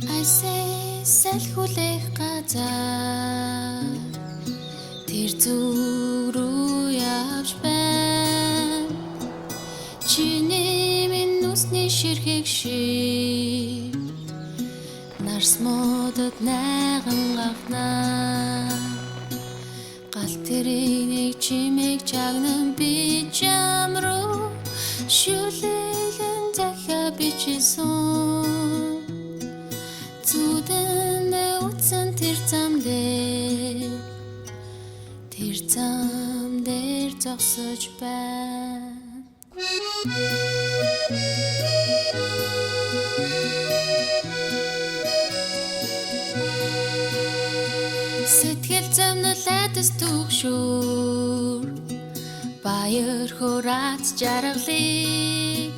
Айсээ салхиулах газар тэр зүг рүү явж байна. Чиний минь нүсний ширхэг шиг нарс модод найган гахнаа. Гал тэрийг нэг чимээг чагнан би чам руу шүлэглэн захиа бичсэн. Зүдэндээ утсан тэр зам дээр зогсож байна. Сэтгэл зовнол айдас түгшүүр баяр хүрээц жаргалыг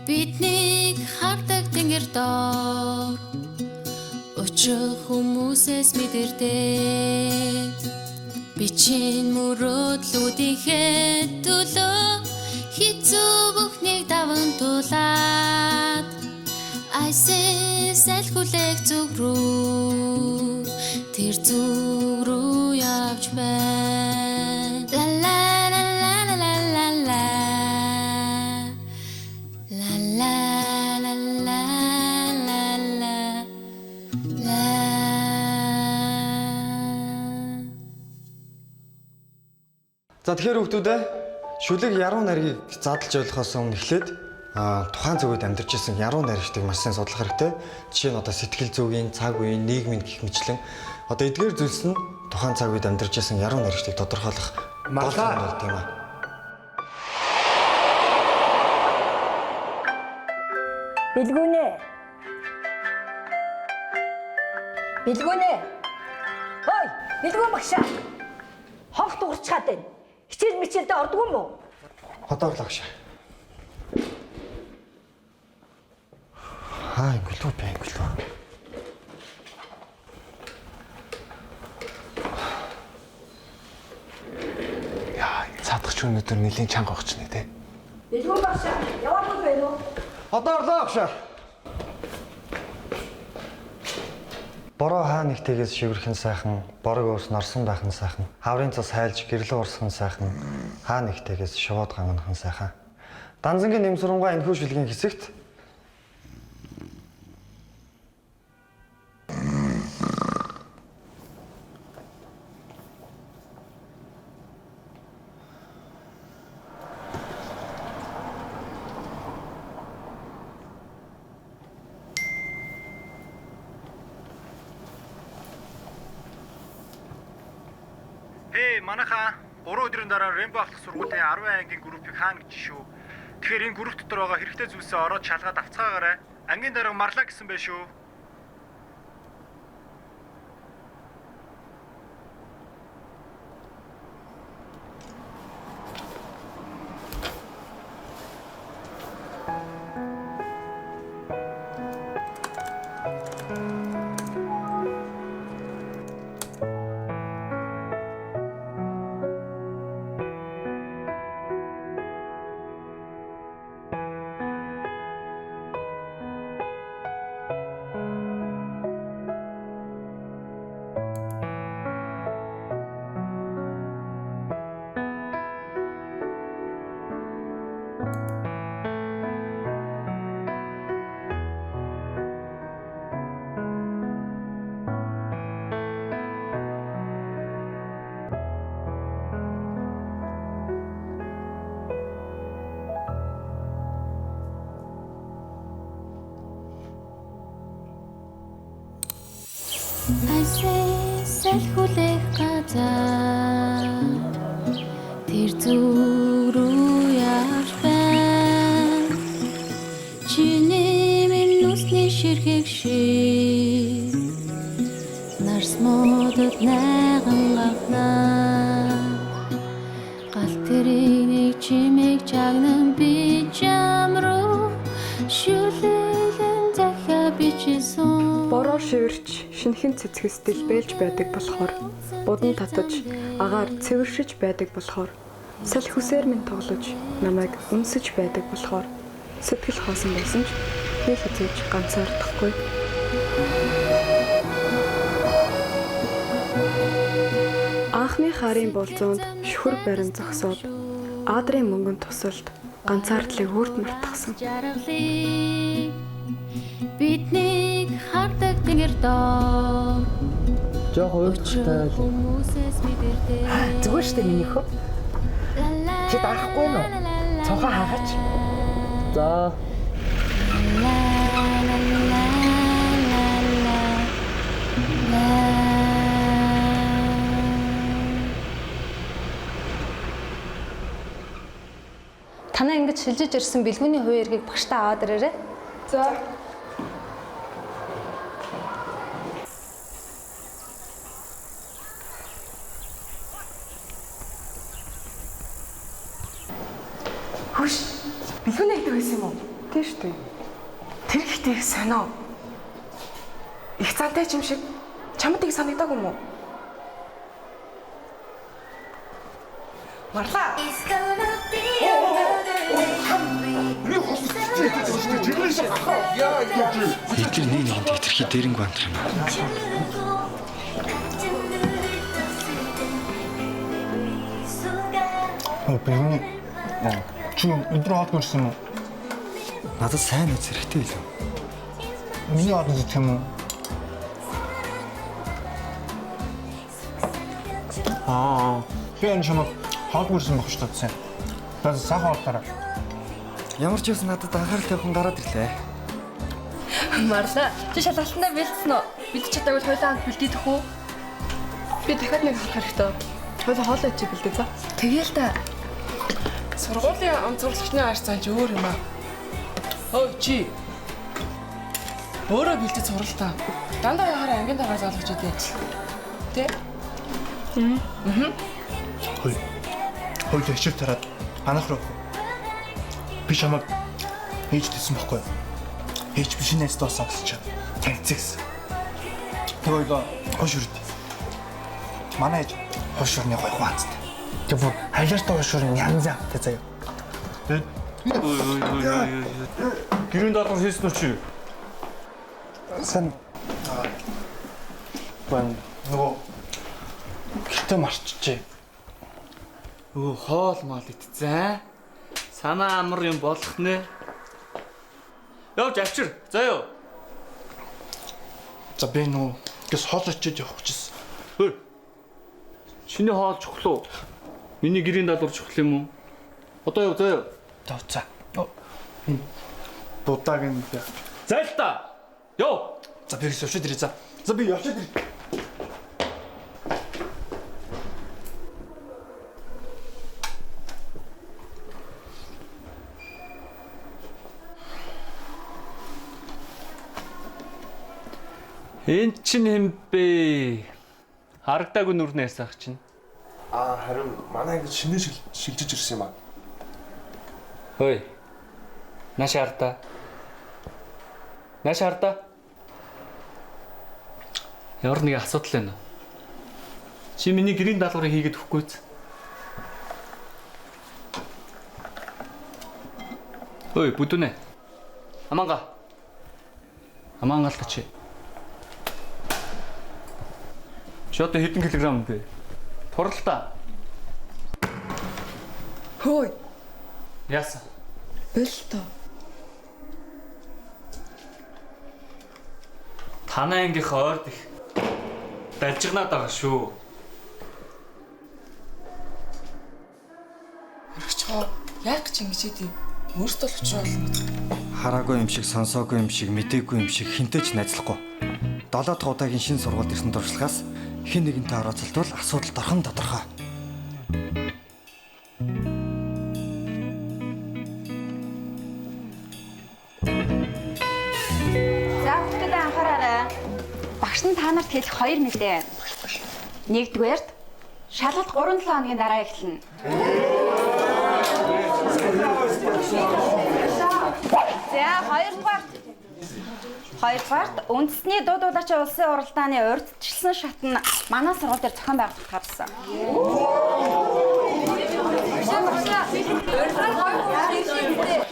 биднийг хардаг тэнгэр доор өчөх хүмүүсээс мэдэрдэг бичин мөрөөдлүүдийнхээ төлөө хэцүү бүхнийг даван тулаад айсээ салхиулах зүг рүү тэр зүг рүү явж байна. Ла ла ла ла ла ла ла ла ла ла ла. За тэгэхээр хүүхдүүдээ шүлэг яруу найргийг задлж ойлгохоос өмнө эхлээд тухайн зөвөд амьдарч ирсэн яруу найрагчдыг маш сайн судлах хэрэгтэй. Жишээ нь одоо сэтгэл зүйн, цаг үеийн, нийгмийн гэх мэтлэн одоо эдгээр зүйлс нь тухайн цаг үед амьдарч ирсэн яруу найрагчдыг тодорхойлох Малаа болт юм аа. Билгүүнэ. Хой, билгүүн багшаа. Хонх дуурчаад байна. Хичээл мичээлдээ ордгоо юм уу? Одоо л агшаа. Ангилуу. яа, цаадах ч өнөөдөр нэлийн чанга огчны те. Билгүүн багшаа, яваад байна уу? Одоо орлоо агшаа. Бороо хаа нэгтэйгээс шивэрхэн сайхан, борог уус нарсан байх нь сайхан, хаврын цус хайлж гэрлэн урсах нь сайхан, хаа нэгтэйгээс шувууд гангах нь сайхан. Данзангийн нэмсрунгаа энэхүү шүлгийн хэсэгт Манайха 3 өдрийн дараа Рембо ахлах сургуулийн 10 ангийн группийг хаана гэж шүү. Тэгэхээр энэ групп дотор байгаа хэрэгтэй зүйлсээ ороод шалгаад авцгаагаарай. Ангийн дарга марлаа гэсэн байх шүү. Айсээ салхиулах газар тэр зүг рүү явж байна. Чиний минь нүсний ширхэг шиг нарс модод найган гахнаа. Гал тэрийг нэг чимээг чагнан би чам Бороо шивэрч шинхэн цэцгэс дэлбэлж байдаг болохоор удан татаж агаар цэвэршиж байдаг болохоор салхи хүсээр минь тоглож намайг үнсэж байдаг болохоор сэтгэл хоосон байсан ч би хизээж ганцаардахгүй. Анхны харын болзоонд шүхэр барин зогсоод Адрын мөнгөн тусалд ганцаардлыг хүрд мартахсан. Биднийг хардаг тэнгэр доо. Жох уурчтай. Зүгээр штэ миний хөө. Чи дарахгүй нь уу? Цонхоо хаагач. За. Танаа ингэж шилжиж ирсэн бэлгүүний хувийн эргийг багштаа аваад ирээрэй. За. Хүш, бэлгүүний гэдэг байсан юм уу? Тийш үү. Тэр ихтэй сонио. Их цантай юм шиг чамд их санагдаг юм уу? Марла. Эдгээр нэг нэгэнд хэтэрхий дээрэнг бантар юм. Бэлгүүний чи өдрөө хоолгүй ирсэн үү? Надад сайн үз хэрэгтэй илүү. Миний хоол үзэх юм уу? Би энэ чамд хоолгүй ирсэн байх шүү дээ. Бас сайхан хоолтараа. Ямар ч юм надад анхаарал тавьхан гараад ирлээ. Марла, чи шалгалтандаа бэлдсэн үү? Бэлдэж чадаагүй хойлоо хамт бэлдээдэх үү? Би дахиад нэг харах хэрэгтэй. Хойлоо хоолоо чи бэлдээ за. Тэгээл та. Сургуулийн онцгойчны ааш цааж өөр юм аа. Ой чи. Өөрөө бэлдэж сурал та. Дандаа яхаар ангийн тагаа залгаж идэв. Тэ? Хойл хичээл тараад анх руу. Би чамд хийж дийсэн байхгүй юу? Хийж биш нэс доосаа гэж чам. Таньцэгс. Тэгээл хош үрд. Манай ээж хош үрний гой хуанцтай. Тэр хайлаартай хош үрний янз янзтай заяа. Тэг. Гэрэн даалгавар хийсэн үү чи? Сан. Бан нөгөө гэртээ марчжээ. Өө хоол мал итцэн. Санаа амар юм болох нэ. Явж авчир. За ёо. За би нөгөө гэс хоол очиж явах гэжсэн. Хөөе. Чиний хоол чухал уу? Миний гэрийн даалгавар чухал юм уу? Одоо яв заяа. За. Энэ будааг нь. За л та. Йоо. За би явчихад ирээ за. За би явчихад ирээ. Энд чинь хэмбэ? Харагдаагүй нүрнээс ах чинь. Харин манай ингэ шинэ шилжиж ирсэн юм аа. Хөөе. Нааш харта. Ямар нэг асуудал байна уу? Чи миний гэрийн даалгаврыг хийгээд өгөхгүй ч. Ой, бүдүнэ. Амангаалта чи. Чи одоо хэдэн килограмм бэ? Туралта. Хөөе. Яасан? Болтой. Танаа ангийнх ойрд их далжигнаад байгаа шүү. Өргөчгөө яг гэж ингэж идэв. Өөртөө л учраа болно. Хараагүй юм шиг, сонсоогүй юм шиг, мэдээгүй юм шиг хинтэй ч найзлахгүй. 7 дахь удаагийн шинэ сургуульд ирсэн туршлагаас хэн нэгэнтэй орооцолтвол асуудал дархан тодорхой. За бүгдээ анхаараарай. Багш нь та нарт хэлэх 2 мэдээ. Нэгдүгээрт шалгалт 3-7 хоногийн дараа эхэлнэ. За хоёрдугаар Хоёрдугаарт үндэсний дуу дуулаачийн улсын уралдааны урьдчилсан шат нь манай сургууль дээр зохион байгуулалт гарсан.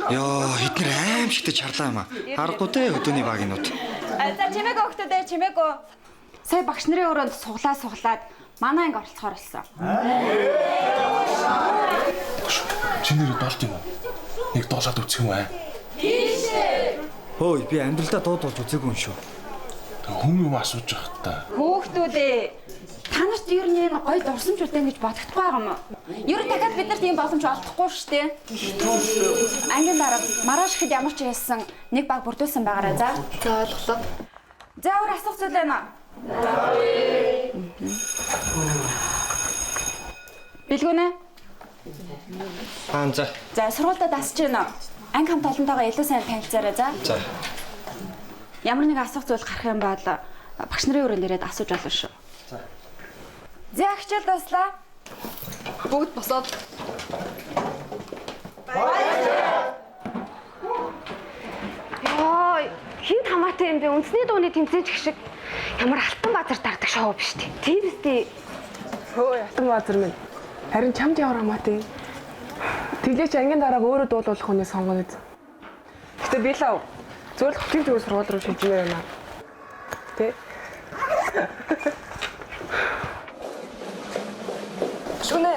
Йоо, эдгээр аимшигтэй чарлаа юм аа. Харахгүй те өдөөний багийнууд. За чимээгөө хөхтөдөө чимээгөө. Сая багш нарын өрөөнд суглаад манай анги оролцохоор болсон. Чи нэр доолт юм уу? Нэг доолоод үсэх юм аа. Хөөе, би амьдралдаа дуудуулж үзээгүй юм шүү. Хүн юм асууж явах та. Хөөхтүүдээ та нарт ер нь энэ гоё дурсамжуудаа гэж бодохдохгүй байгаа юм уу? Ер нь дахиад бид нарт ийм боломж олдохгүй шүү дээ. Ангийн дараа маргааш ихэд ямар ч хэлсэн нэг баг бүрдүүлсэн байгаарай за. За ойлголоо. За өөр асуух зүйл байна. Билгүнэ? За. За сургуультай дасж гинэ. Анги хамт олонтойгоо илүү сайн танилцаарай за. За. Ямар нэг асуух зүйл гарах юм бол багш нарын өрөөнд ирээд асууж болно шүү. За. За хичээл дуслаа. Бүгд босоод. Йоо, хин хамаатай юм бэ? Үндэсний дууны тэмцээч гэх шиг ямар алтан баазар тардаг шоу биш үү? Тийм үстэй. Хөөе, Алтан баазар минь. Харин чамд ямар хамаатай. Тэглээч ангийн дараа өөрөө дуулуулах хүнийг сонгоно. Гэтэ би лав. Зөвхөн хотын төвийн сургууль руу шилжмээр байна. Тэ? Шүнэ.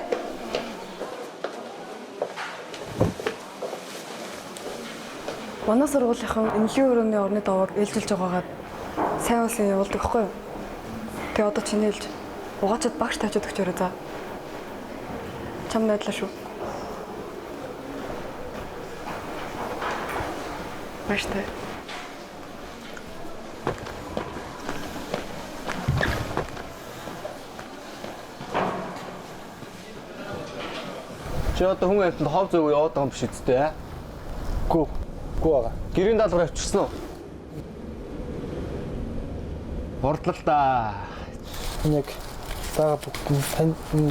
Манай сургуулийн эмнэлгийн өрөөний орны давааг ээлжилж байгаагаад сайн улсын явуулдаг хгүй юу? Тэгээ одоо чиний ээлж угаачаад багш тавьчихад өгчөөрэй за. Чам найдлаа шүү. Баштай. Чи одоо хүн амьтанд хов зөв яваад байгаа юм биш үстэй аа? Гүү байгаа. Гэрийн даалгавар авчихсан уу? Бордлоо да. Яг тага бүгд танд би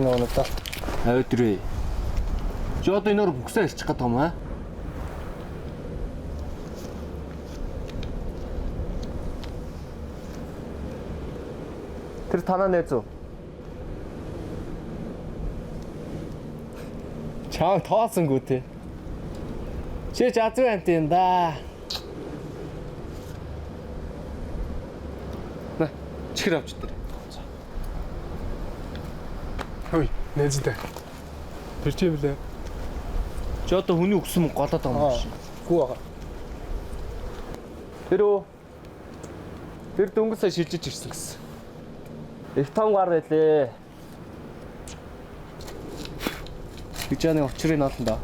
нэг даа. Авдрээ. Чи одоо энээр бүксээ ирчих гээд байгаа юм аа? Тэр танаа нээз үү? Чаа тооцсонгүй те. Чи жазгүй амт юм да. На, чихэр авч дээр. Хөөе, нээзтэй. Тэр чи блэ? Чи одоо хүний өгсөн голоод байгаа юм шиг. Гүү байгаа. Тэр дөнгөж сая шилжиж ирсэн гэсэн. Их том гар байлээ. Бичээний учрыг олно да.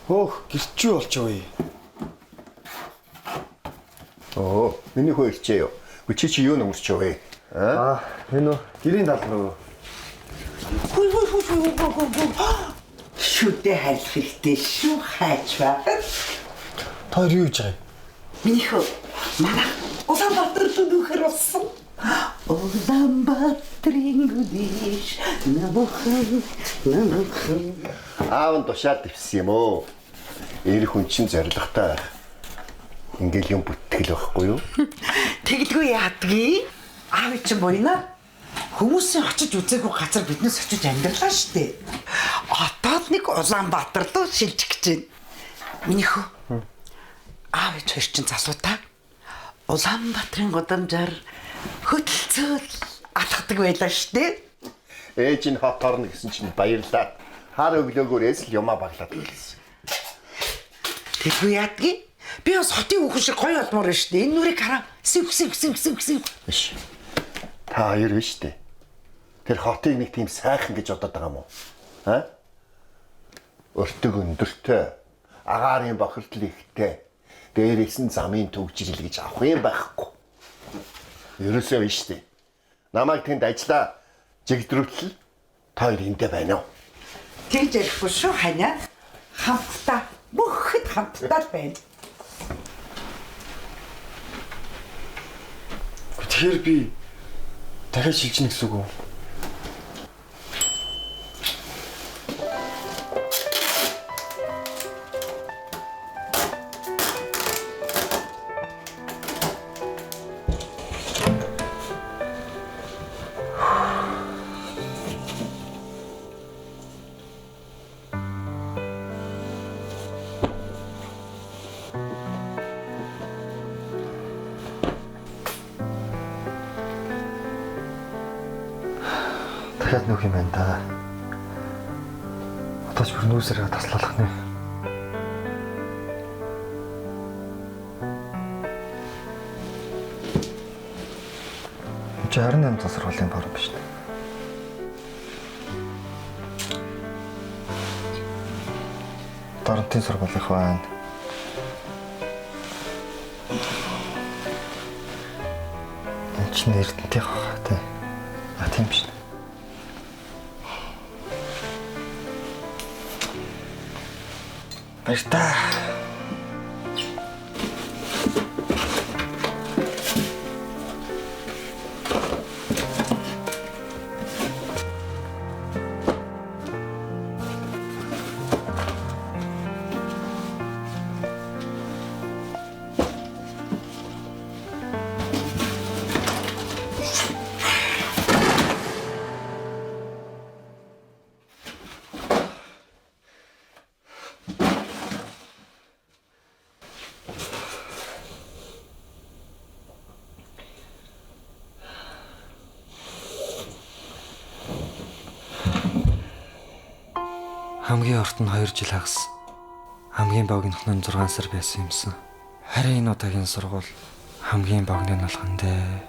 Хөөх, гэрчүү болчихвээ. Оо, миний хөө ирчээ юу? Чи юу нөмөрч вэ? Энэ үү? Гэрийн даалгавар. Шүдэ хайлах хэрэгтэй шүү хайч ба. Тоор юу хийж байгаа юм? Миний хөө манай Улаанбаатар дүүхэр болсон. Улаанбаатарын гүдиш намхан. Аав нь тушаад ивсэн юм уу? Эр хүн чинь зоригтой байх. Ингээл юм бүтгэл байхгүй юу? Тэгэлгүй яадгийг аав чинь буйна. Хүмүүсийн очиж үзээгүй газар биднээс очиж амьдралаа штэ. Отоод нэг Улаанбаатар руу шилжих гэж байна. Миний хөө. Аав хоёр чинь засуудаа. Улаанбаатарын гудамжаар хөдөлцөөл алхдаг байлаа штэ. Ээж нь хот орно гэсэн чинь баярлаа. Хар өглөөгөөс л юмаа баглаад гэлсэн. Тэгэлгүй яадгийг би бас хотын хүүхэн шиг гоё олмоор байна штэ. Энэ нүрийг хараа. Сэв. Биш. Та хоёр биш үү? тэр хотыг нэг тийм сайхан гэж бодоод байгаа юм уу? Аа? Өртөг өндөртэй, агаарын бохирдол ихтэй, дээрээс нь замын төгжрөл гэж авах юм байхгүй. Ерөөсөө биш үү? Намайг тэнд ажиллаа жигдрүүлэл тоор эндэ байна уу? Тэгж ярихгүй шүү ханиа. Хамтдаа бүхэд хамтдаа л байна. Тэгэхээр би дахиад шилжинэ гэсэн үг үү? Дахиад нөх юм байна да. Одоо ч бүр нүүсэрээ таслуулах нэ. Чи 28 цас сургуулийн борон биш үү? Дарантын сургуулийнх байна. Энд чинь Эрдэнэтийнх байна тий. А тийм биш. Баяртай. Хамгийн урт нь 2 жил хагас. Хамгийн богинох нь 6 сар байсан юмсан. Харин энэ удаагийн сургууль хамгийн богино нь болгон дээ.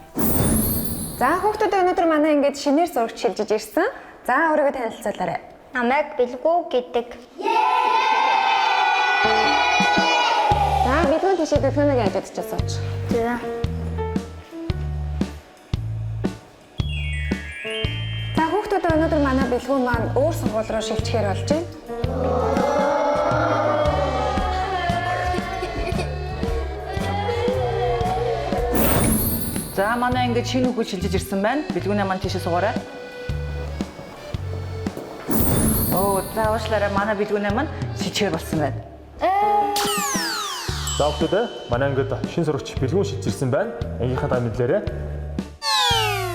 За хүүхдүүд өнөөдөр манай ингээд шинээр зурагч шилжиж ирсэн. За өөрийгөө танилцуулаарай. Намайг Бэлгүү гэдэг. За Бэлгүүн тийшээ Бэлгүүнийг ажиж сууч. За. За хүүхдүүд өнөөдөр манай Бэлгүүн маань өөр сургууль руу шилжихээр болж байна. За манай ингээд шинэ хүүхэд шилжиж ирсэн байна. Бэлгүүнээ маань тийшээ суугаарай. Оо, за уушлаарай манай Бэлгүүнээ маань шилжихээр болсон байна. За хүүхдүүд манай ингээд шинэ сурагч Бэлгүүн шилжиж ирсэн байна. Ангийнхаа та мэдлээрээ.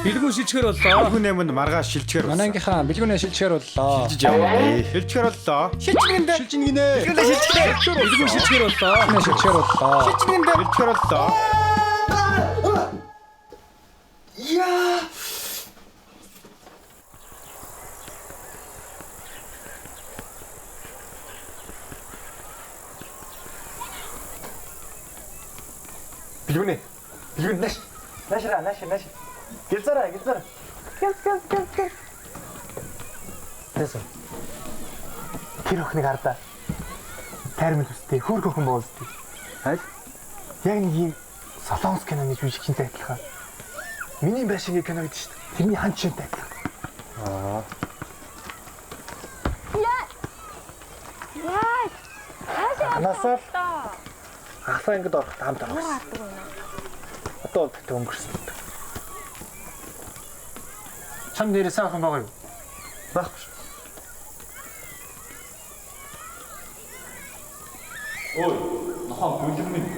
Бэлгүүн шилжихээр боллоо. Бэлгүүнээ манд маргааш шилжихээр болсон. Манай ангийнхаа Бэлгүүнээ шилжихээр боллоо. Шилжиж яваа. Шилжихээр боллоо. Шилжигнэ. Шилжигнэ. Бэлгүүнээ шилжихээр. Бэлгүүн шилжихээр боллоо. Шилжихээр боллоо. Шилжигнэ. Шилжихээр боллоо. Яа! Бэлгүүнээ. Бэлгүүн нааш. Нааш. Гэлзараа. Гэл. Тэсэ. Тэр охиныг хардаа. Тайрмын төстэй хөөр хөхөн боолдтой. Аль? Яг нэг юм солонгос киноны жүжигчтэй адилхан. Миний байшингийн кино гэдэг шүү дээ. Тэрний хан чинтэй адилхан. Аа. Яа. Насаар. Ахлаа ингэж орох таамд орох. Одоо бол өнгөрсөн. Чам нэрээ сайхан байгаа юу? Багш. Ой, нохоо бүлэг минь.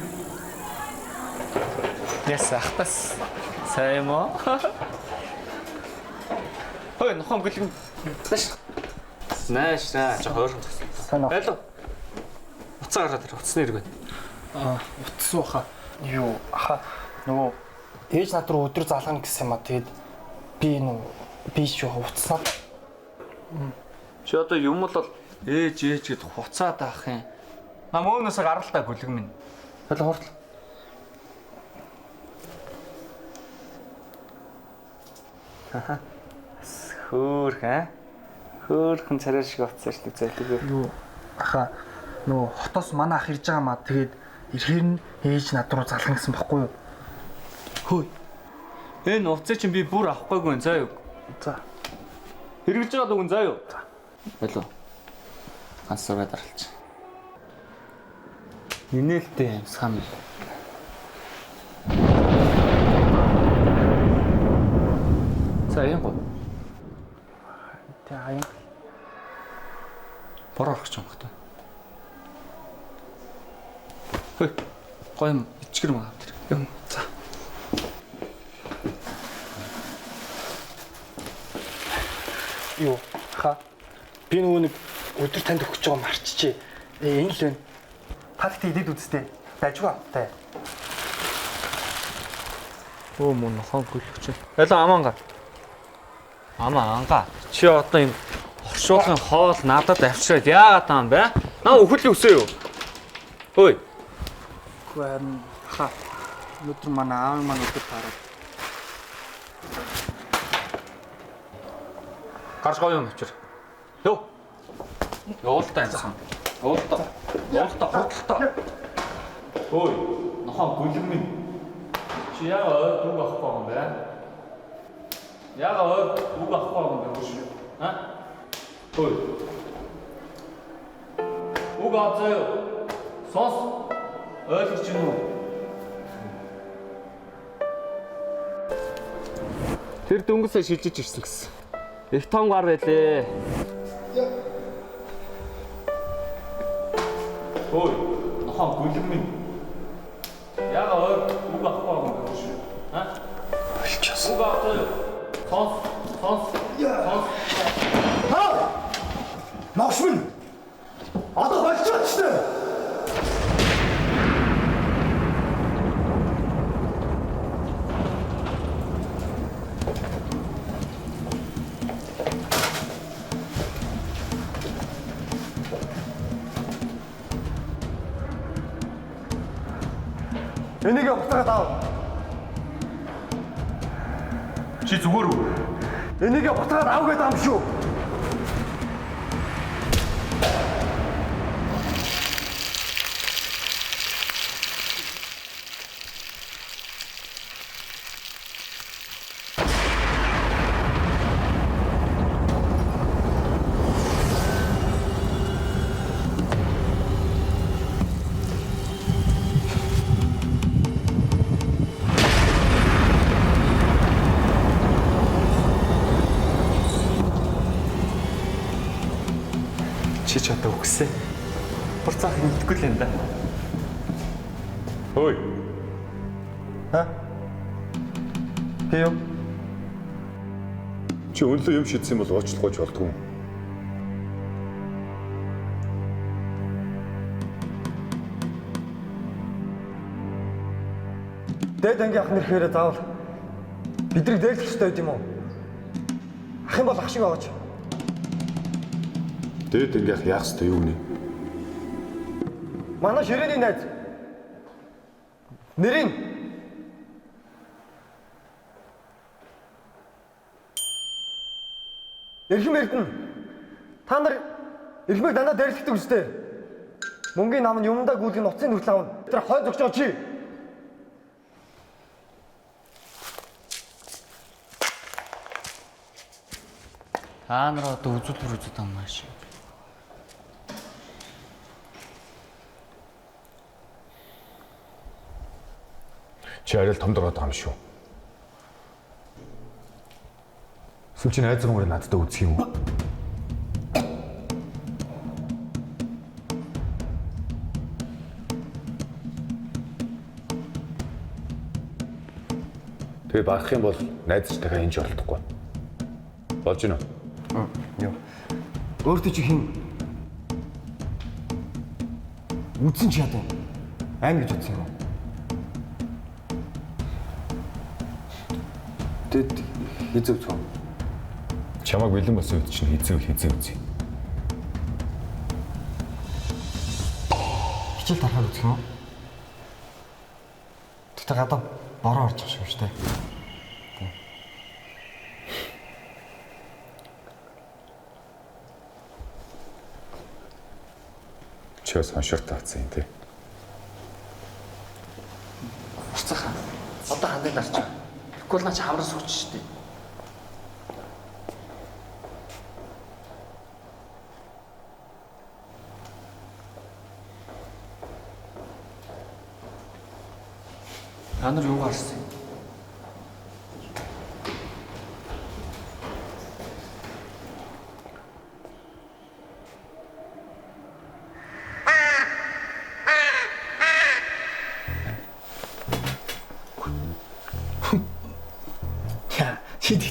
Яс ахтас. Сайн юм уу? Ой, нохоо бүлэг. Нааш, жоо хоорон тагсан. Сайн уу? Байлаа. Уцаа гараад ир, уцсны хэрэг байна. Утас ууха. Юу, нөгөө ээж над руу өдөр залгана гэсэн юм а. Тэгээд би ч юу утаснаа. Чи одоо юм бол ээж гэд хуцаад авах юм. Нам өөнөөс гаралтаа бүлэг минь. Хойлоо хууртал. Хөөрхөн царай шиг утсаа шүү зайлгүй. Юу аха нөө хотоос манай ах ирж байгаа маа тэгээд ирэхээр нь ээж над руу залгана гэсэн баггүй юу? Хөөе. Энэ уцаа чинь би бүр авахгүйгүй заа юу. За. Хэрэгж байгаа дүгэн заа юу. За. Болоо. Ганц сураа даралч. Нинэлтэй амсхан. За яа гоо. Тэ аяа. Борох гэж байгаа юм. Хөөе. Гоё юм ичгэр маа автэр. Юм. За. Юу ха би нөгөө нэг өдөр танд өгч байгаа марччээ. Энэ л байна. Та тэгтээ идэд үзтээ. Дажгүй автай. Өө мөн хон гүлвч. Ялаа амаанга. Амаанга. Чи одоо юм оршуулгын хоол надад авчираад яагаад таам бэ? Наа өхөлийн өсөө юу? Хөөе. Гүн ха. Өдөр манай аав маань өдөр таараад. Гарч гоё юм авчир. Йоо. Явуултаа энэ. Явуултаа. Явуултаа хурдталтаа. Хөөе. Нохоо гүлэн минь. Чи яагаад үг авахгүй юм бэ? Яагаад үг авахгүй юм бэ? Ха? Хөөе. Үг авзаа. Сонс. Ойлгож байна уу? Тэр дөнгөсөө шилжиж ирсэн гэсэн. Их том гар байлээ. Хөөе. Нохоо гүлэн минь. Яагаад үг авахгүй юм бэ? Ха? Болчихсон. Үг авзаа. Сонс. Ногшмын. Одоо болчихсон шүү дээ. Энийг буцаагаад аав. Чи зүгээр үү? Энийг буцаагаад аав гэдэг юм шүү. Чи ч одоо үгсээ. Бурцаах мэдгүй л юм да. Хөөе. Ха? Хэё? Чи өнлөө юм шийдсэн бол уучлахгүйч болдгоо. Дээд ангийн ах нэрхээр заавал бидрийг дээрлэх ёстой юм уу? Ах юм бол ах шиг аваач. Дээд ангиах яах ёстой юу гэнэ? Манай ширээний найз. Нэрийн Эрхэм Эрдэнэ. Та нар эрхмийг дандаа дээрлэхдэг үстэй. Мөнгөний нам нь юмдаа гүйлгэн уцын хүртэл авна. Тэр хой зогч байгаа чи. Та нар одоо үзүүлбэр үзээд байгаа юм шиг. Чи арай л том дороод байгаа юм шүү. Эсвэл чи найз руугаа надтай үзэх юм уу? Тэгээ барах юм бол найз дахиад энэ ч олдохгүй. Болж гинэ үү? Юу. Өөртөө чи хин үзэн чи ядаа. Айн гэж утсан юм уу? Тэд хизээ цоо. Чамайг бэлэн болсон үед чинь хизээ үзье. Хичээл тарахад үзэх юм уу? Тэгтээ гадаа бороо орж байгаа юм шүү дээ. Чөө соншор таацсан юм тий. Урцахаа. Одоо хандаад нарч. Тэгвэл наач хамраас өгч штэ. Та нар юу гарсан юм?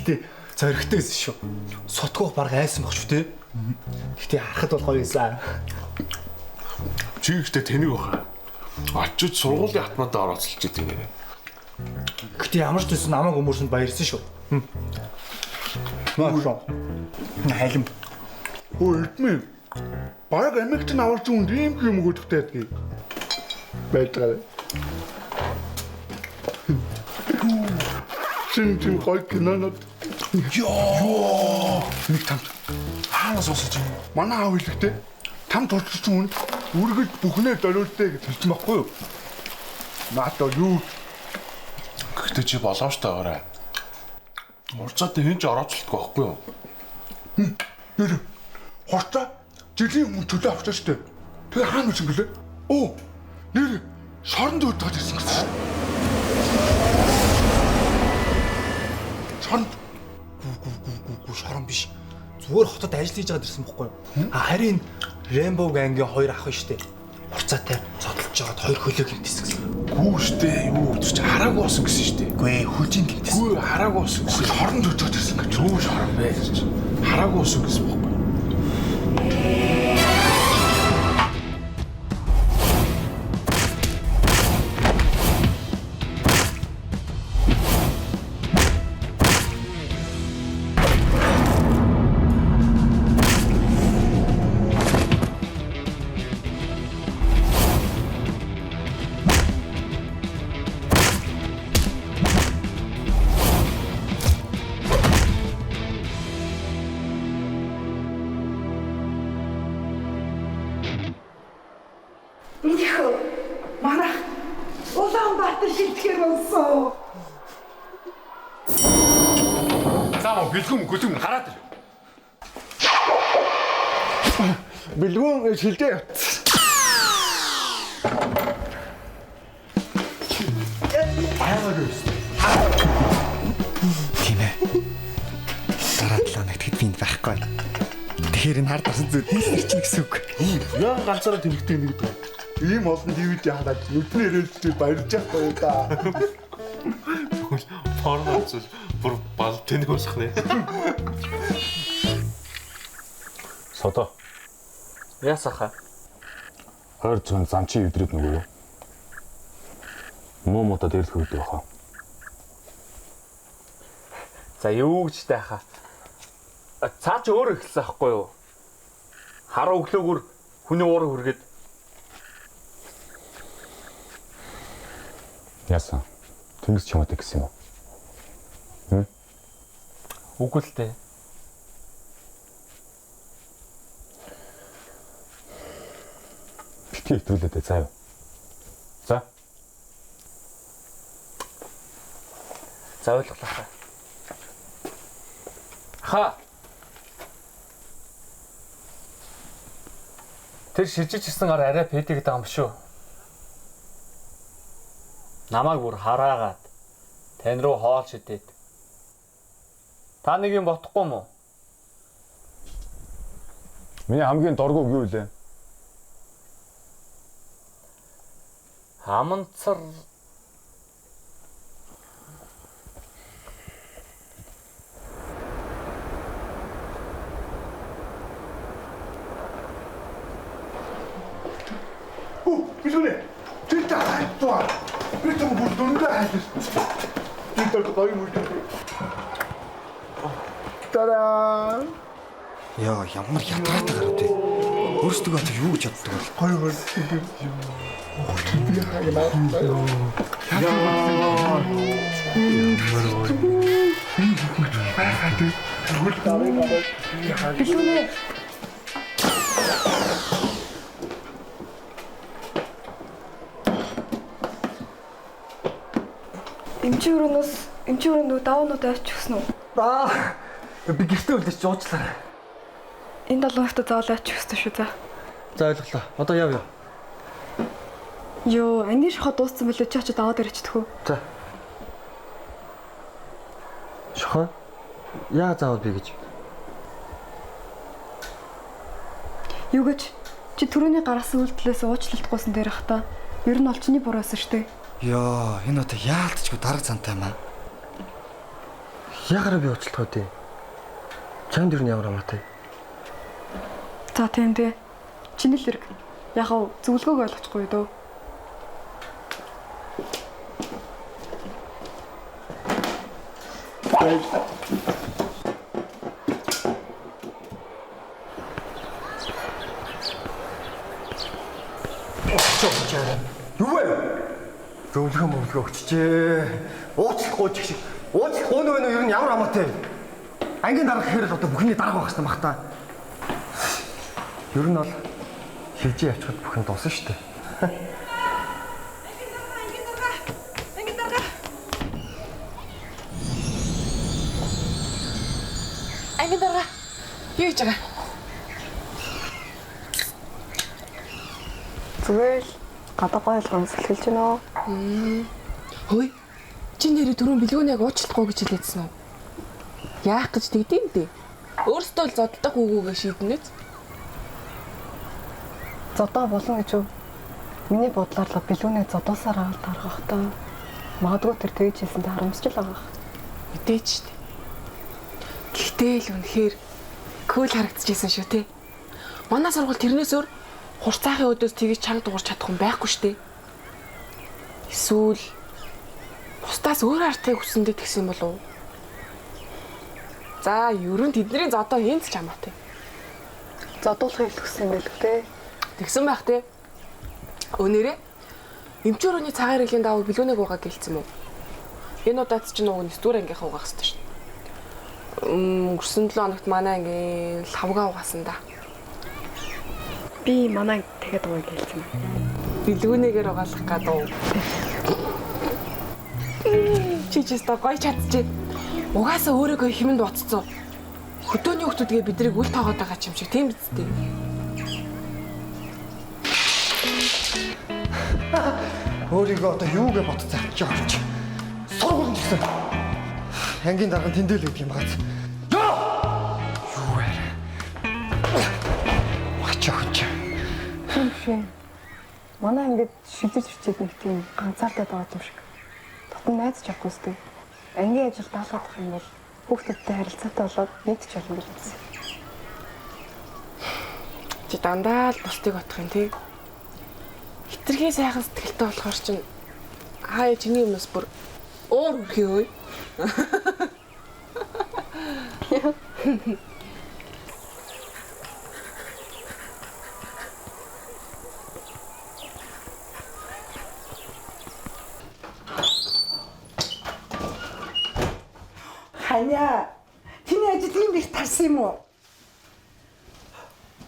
Гэхдээ зоригтой байсан шүү. Сутгуух баг айсан багч үү? Гэхдээ харахад бол гоё байсан. Чи ихтэй тэнийг баха. Очиж сургуулийн атмадаа орооцолж идэв нэрээ. Гэхдээ ямар ч төсөн намайг өмөрсөнд баярсан шүү. Маашаа. Хайлам. Өө эдмээ. Баг Америкт аварч үнд ийм юм өгөхтэй гэдгийг. Байтгаа. Шинжин гой кинонод. Ёо. Нэг там. Хаанаас сонсож юм? Манай аав хэлэхдээ там турчиж үнд үргэлж бүхнээ дөрөвтэй гэж хэлсэн байхгүй юу? Наатаа юу? Гэхдээ чи боломжтой орой. Урцаад хинж орооцолтгүй байхгүй юу? Нэр хорцоо жилийн өмнө төлөө авчихсан шүү дээ. Тэгээ хаана үсэн гэлээ? Оо. Нэр шоронд өрдөж ирсэн гэсэн. Шоронд. Гүү шорон биш. Зүгээр хотод ажил хийж байгаад ирсэн бохгүй юу? Харин Rainbow Gang-ийн хоёр ах шүү дээ. Урцаатай цодолж жагаад хоёр хөлөө гинтсэн гэсэн. Гүү штэ юу өдөр чи хараагүй болсон гэсэн шүү дээ. Гүй хүлжин гинтсэн. Гүй хараагүй болсон гэсэн. Шоронд өрдөж ирсэн гэж юу шорон бэ гэж. Хараагүй болсон гэсэн бохгүй юу? Манай Улаанбаатар шилтгэр болсон. Заа бэлгүм гүлгүм хараад ир. Бэлгүүн шилдэ явц. Тийм ээ. Дараа 7 хоногт хэд бинд байхгүй. Тэгэхээр энэ хард орсон зүйл хийх чинь гэсэн үг. Яа ганцаараа тэмхтэй нэг даа. Ийм олон DVD хадаад нүдний ирэлтээр баярж байгаа юм да. Порно зүйл бүр бал тэнэг усах нэ. Содо. Ясаха. Хойр зүүн замчин өдрөд нөгөө юу? Муу мото дээрлэх үед баха. За юу гэж тайхаа. Цаа ч өөр ихлсэн байхгүй юу? Хараа өглөөгөр хүний уурыг хүргээд Яасан. Тэнгис чамд гэсэн юм уу? Үгүй л дээ. Битгий хэтрүүлээд заа юу. За. За ойлголоо. Ха. Тэр шижиж ирсэн гар арай пэдэг гэдэг юм шүү. Намайг бүр хараагаад тань руу хоол шидээд. Та нэг юм ботхгүй мó? Миний хамгийн дургуг юу вэ? Хаманцар Бишүнэ. Тэт хайпаа. Битэн бүр дундаа хайс. Тэт гоё юм уу? Тара. Яа, ямар ятгаатай гарууд вэ? Өөрсдөө одоо юу гэж боддог вэ? Гоё гоё. Би хаяа. Бишүнэ. Эмчийн өрөөнөө даваанууд авч өгсөн үү? Би гэртээ үлдэж жуучлаа. Энэ 7 хоногт заавал авч өгсөн шүү за. За ойлголоо. Одоо яв яа. Йоо, ангийн шохоо дууссан билүү чи очиж аваад ирчихдэг үү? За. Шохоо? Яа заавал би гэж? Юу гэж? Чи түрүүний гаргасан үйлдэлээс уучлалтгүйсэн дээр хата. Ер нь олчны бураас штэ. Йоо, энэ одоо яалтчгүй дарга цантай маа. Яагаад би уучлах вэ? Чамд юу ямар амаатай? За тийм дээ. Чиний л хэрэг. Яхав зөвлөгөөг ойлгохгүй дөө. Юу вэ? Зөвлөгөө өгчжээ. Уучлахгүй ч шиг. Уучлах уу нөө ер нь ямар амаатай? Ангийн дарга гэхээр л одоо бүхний дарга байх хэрэгтэй бах та. Ер нь бол хилжээ явчихад бүхэн дуусна шүү дээ. Ангийн дарга. Юу хийж байгаа? Зүгээр л гадаа ойлгоом сэлгэлж байна уу? Хөөе. Чи нэрээ түрүүн бэлгүүнийг уучлахгүй гэж хэлээдсэн үү? Яах гэж тэгдэм дээ? Өөрөөсөө л зодтолтой хүүгүүгээ шийднэ. Зодоо болно гэж үү? Миний бодлоор л бэлгүүнийг зодоосоор аваад таргах таа. Магадгүй тэр тэгж хэлсэнд харамсч л байгаа. Мэдээч шүү дээ. Гэхдээ л үнэхээр кул харагдчихсан шүү те. Манай сургууль тэрнээс өөр хурцаахын өдөөс тгийж чанга дуурч чадах хүн байхгүй шүү дээ. Эсвэл бусдаас өөр артыг хүсэндээ тэгсэн болов уу? За, ерөн тэдний зодоо хинц ч хамаатай. Зодуулахыг хүссэн байл үү? Тэгсэн байх те. Өнөөрэ эмчүүрөний цагаан хэрэглийн давуу бэлгүүнийг угаа гэлцсэн мүү? Энэ удаад чинь уг нь 9-р ангийнхаа угаах хэрэгтэй шүү. Өнгөрсөн 7 хоногт манай ангийн лавгаа угаасан да. Би манай тэгээд угаа гэлцсэн. Бэлгүүнийгээр угаалах гадуу. Чичээстэй гоё чадчихэ. Угаасаа өөрийгөө хэмэнд боцсон. Хөдөөний хүмүүсгээ бидрийг үл тоогоод байгаа юм шиг тийм биз дээ. Өөрийгөө одоо юугээ бодцоо авчих. Сургууль гэсэн. Ангийн дарга тэндэл өгөх юм багц. Юу вэ? Вачаач. Хэмшээ. Манай ингээд шилжиж ирчээд нэг тийм ганцаартай байгаа юм шиг. Дотн найз ч авахгүй сте. Ангийн ажил даалгадах юм бол хүүхдүүдтэй харилцаатай болоод нэгдэж болно гэж үзсэн. Чи дандаа л бусдыг бодох юм тий. Хитрхээ сайхан сэтгэлтэй болохоор чинь хаяа чиний юмс бүр уур үрхий өө. Ханя, таны ажил ийм их тарсан юм уу?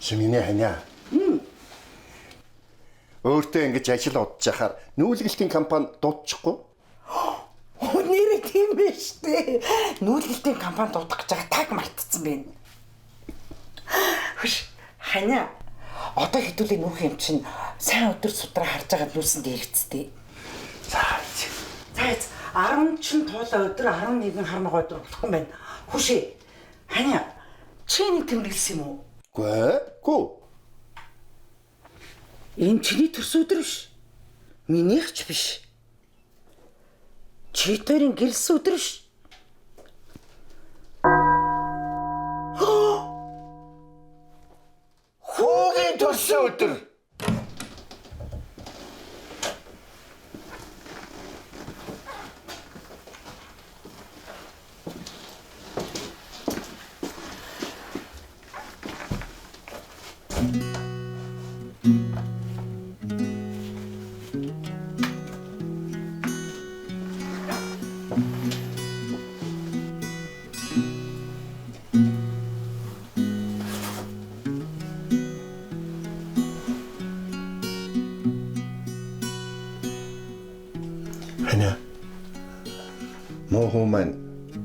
Шинэ ханя. Өөртөө ингэж ажил удаж яхаар нүүлгэлтийн компани дуудчихгүй. Нэрээ тийм биш үү? Нүүлгэлтийн компани дуудах гэж байгаа таг мартцсан байна. Хөш, ханя. Одоо хэдүүлээ нүүх юм чинь сайн өдөр судраа харж байгаа нүүсэнд хэрэгцтэй. За 10 чин туулаа өдөр 11 хармаг өдөр болох юм байна. Хөшөө. Ханя, чи нэг тэмдэглэсэн юм уу? Гүү. Энэ чиний төрс өдөр биш. Минийх ч биш. Чи төрийн гэрэлсэн өдөр биш. Хүүгийн төрсөн өдөр. Ханя. Муу хүү маань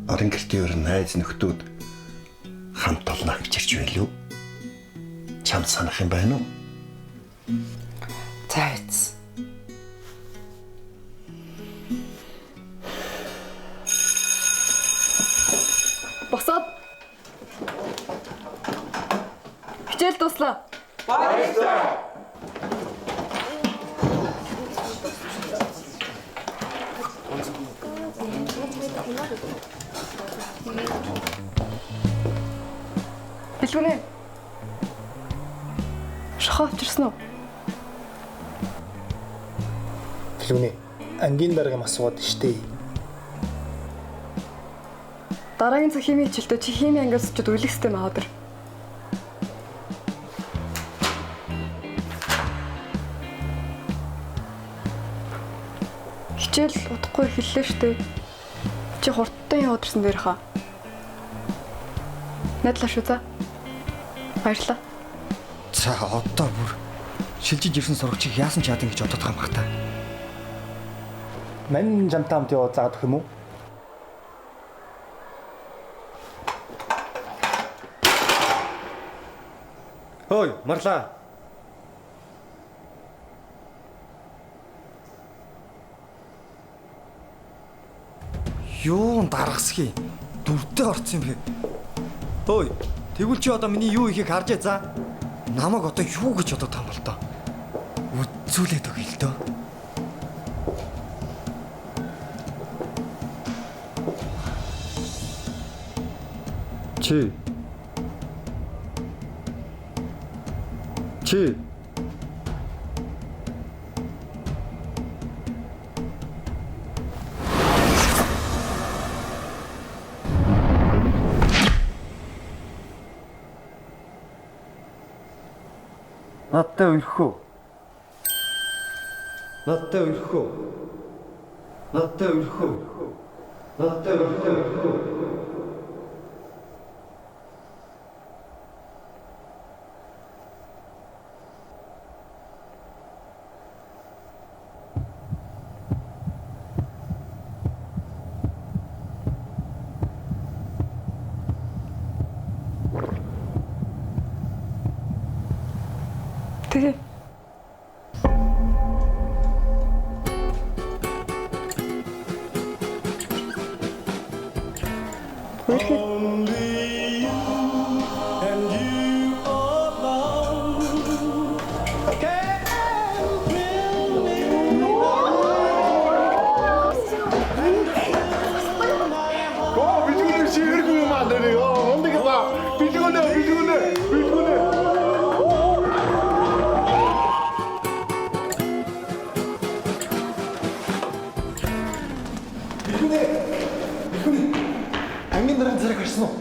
орон гэртийн өөр найз нөхдүүд хамт олно авчирч байлуу. Чамд санах юм байна уу? За эц. Босоод. Хичээл дуслаа. Баярлалаа. Билгүнэ. Шахав авчирсан уу? Билгүнэ. Ангийн дараагийн асууад штэ. Дараагийн цаг химийн хичээлдээ чи химийн ангиас ч үлэх систем аваад ир. Хичээл удахгүй эхэллээ штэ. Чи хурдтай яваад ирсэн дээр хаа. Найдлаа шүү за. Баярлалаа. За одоо бүр шилжиж ирсэн сурагчийг яасан ч яадан гэж бодоод байгаа юм бах та. Мань жамтаа хамт яваад заадаг юм уу? Ой, марлаа. Юу даргасхий? Дүрдээ орсон юм бэ? Ой, тэгвэл чи одоо миний юу ихийг харж за. Намайг одоо юу гэж бодоод байгаа юм бол доо. Үзүүлээд өгье л дөө. Чи Надтай уйлах уу? Надтай уйлах уу? Надтай уйлах уу? Надтай уйлах уу? Тэгээ. Ангийн дараагийн зэрэг харсан уу?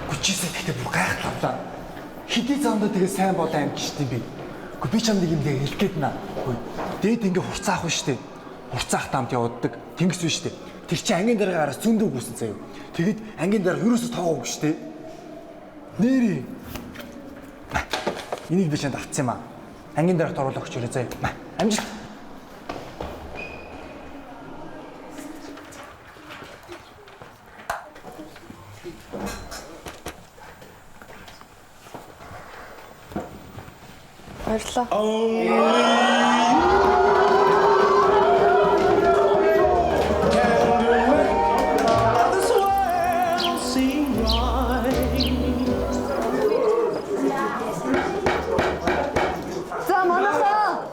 Гүчээсээ тэгтээ бүр гайхалтай. Хэдий замдаа тэгээ сайн болоо амт штий би. Гэхдээ би ч юм нэг юм тэгээ хэлэх гээд наа. Дээд ингээ хурцаах ба штий. Хурцаах тамт явууддаг. Тэнгис биш штий. Тэр чи ангийн дараагаараас зөндөө гүйсэн заяа. Тэгэд ангийн дараа ерөөсө тоогоогүй штий. Нэрээ. Энийг би чанд авцсан юм аа. Ангийн дараагт оруулах гэж өрөө заяа. Амжилт. Баярлалаа. За манайхаа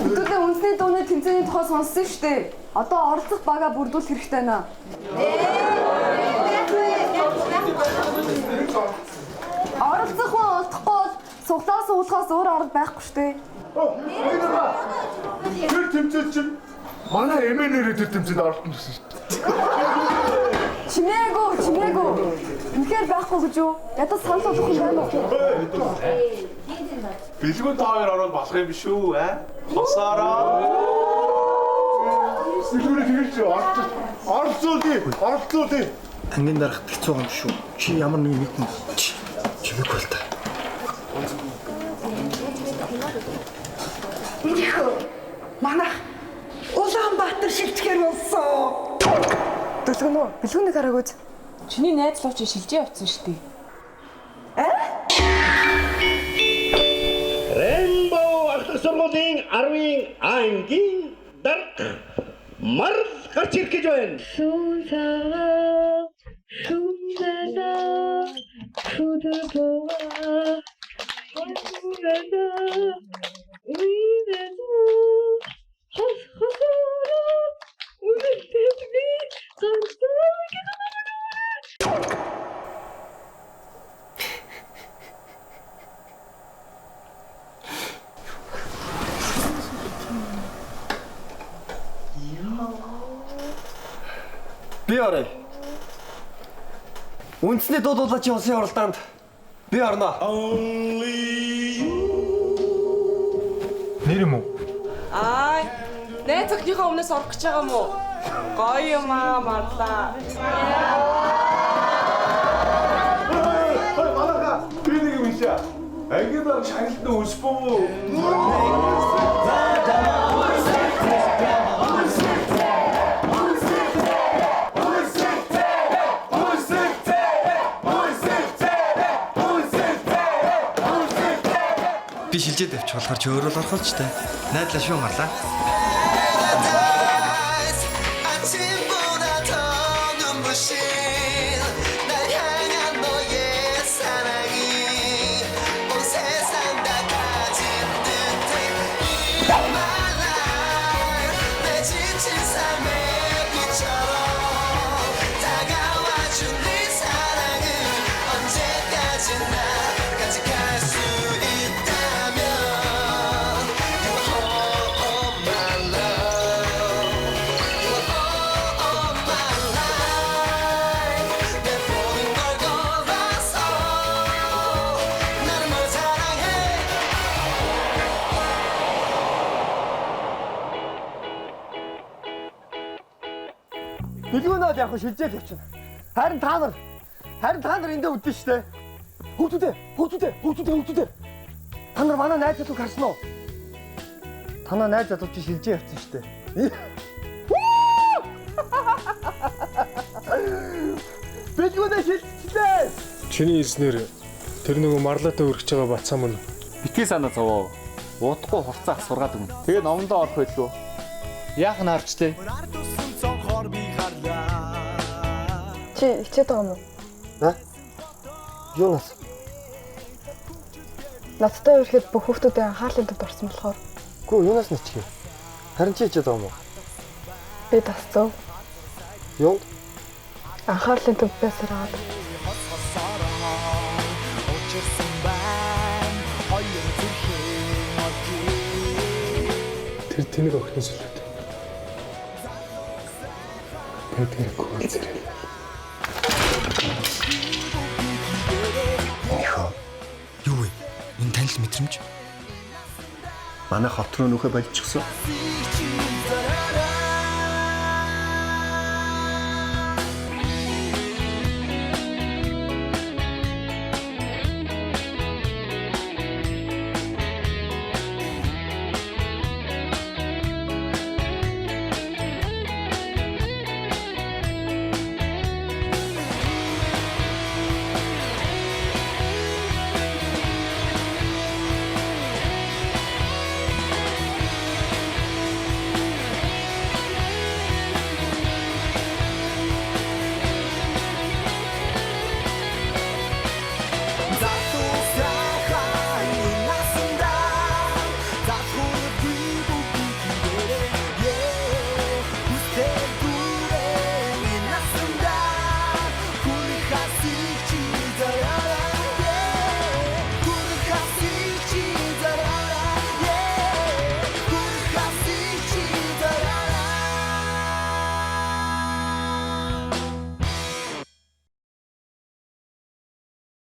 өдөртөө үндэсний дууны тэмцээний тухай сонссон шүү дээ. Одоо оролцох бага бүрдүүлэх хэрэгтэй байна. Оролцох уу олдохгүй бол суглаа суулгаас өөр арга байхгүй шүү дээ. Тэр тэмцэл чинь манай эмээнэрээ тэр тэмцээнд оролцсон гэсэн шүү дээ. Чимээгүй. Үнэхээр байхгүй гэж юу? Ядаж санал болгох юм байна уу? Билгүүн та хоёр ороод болох юм биш үү, аа? Босоороо. Билгүүн тэгэж оролцуулъя. Ангийн дарахт хэцүү юм шүү. Чи ямар нэг мэднэ. Чимээг бол та. Манайх Улаанбаатар шилжгээр болсон. Дүлгэн үү? Бэлгүүнийг хараагүй үз. Чиний найз луу чи шилжээ явцсан шүү дээ. Rainbow ахлах сургуулийн 10-ын ангийн дарга Марл гарч ирэх гэж байна. Би орой. Үндэсний дуудуулачийн улсын оролдоонд би орно. Нэр юм уу? Найз охиныхоо өмнөөс орох гэж байгаа юм уу? Гоё юм аа, марлаа. Манайха би нэг юм хийе. Ангийн баг шагналт нь өсбөө. Би шилжээд авчих болохоор чи өөрөө л орох л ч таа. Найдлаа шүү марлаа. Бэлгүүнүүд яг шилжээл явчихна. Харин та нар эндээ үдэн штэ. Хүүхдүүдээ. Та нар манай найз залууг харсан уу? Танаа найз залуу чи шилжээ явцсан штэ. Бэлгүүнээ шилжчихлээ. Чиний хэлснээр тэр нөгөө марлаатай өргөж байгаа бацаа мөн. Битгий санаа зовоо. Удахгүй хурцаах сургаад өгнө. Тэгээ номондоо орох байлгүй. Яах нь харчтэй. Чи хичээд байгаа юм уу? Юунаас? Надтай ирэхэд бүх хүүхдүүдээ анхаарлын төвд орсон болохоор. Гүү юунаас нэчгээ? Харин чи хичээд байгаа юм уу? Би тасцав. Юунд? Анхаарлын төвд байсараад. Тэр тэнэг охины сүлээд. Пэдгэр куулзэрэл. Юу вэ? Энэ танил мэдрэмж? Манай хот руу нөхө болчихсон.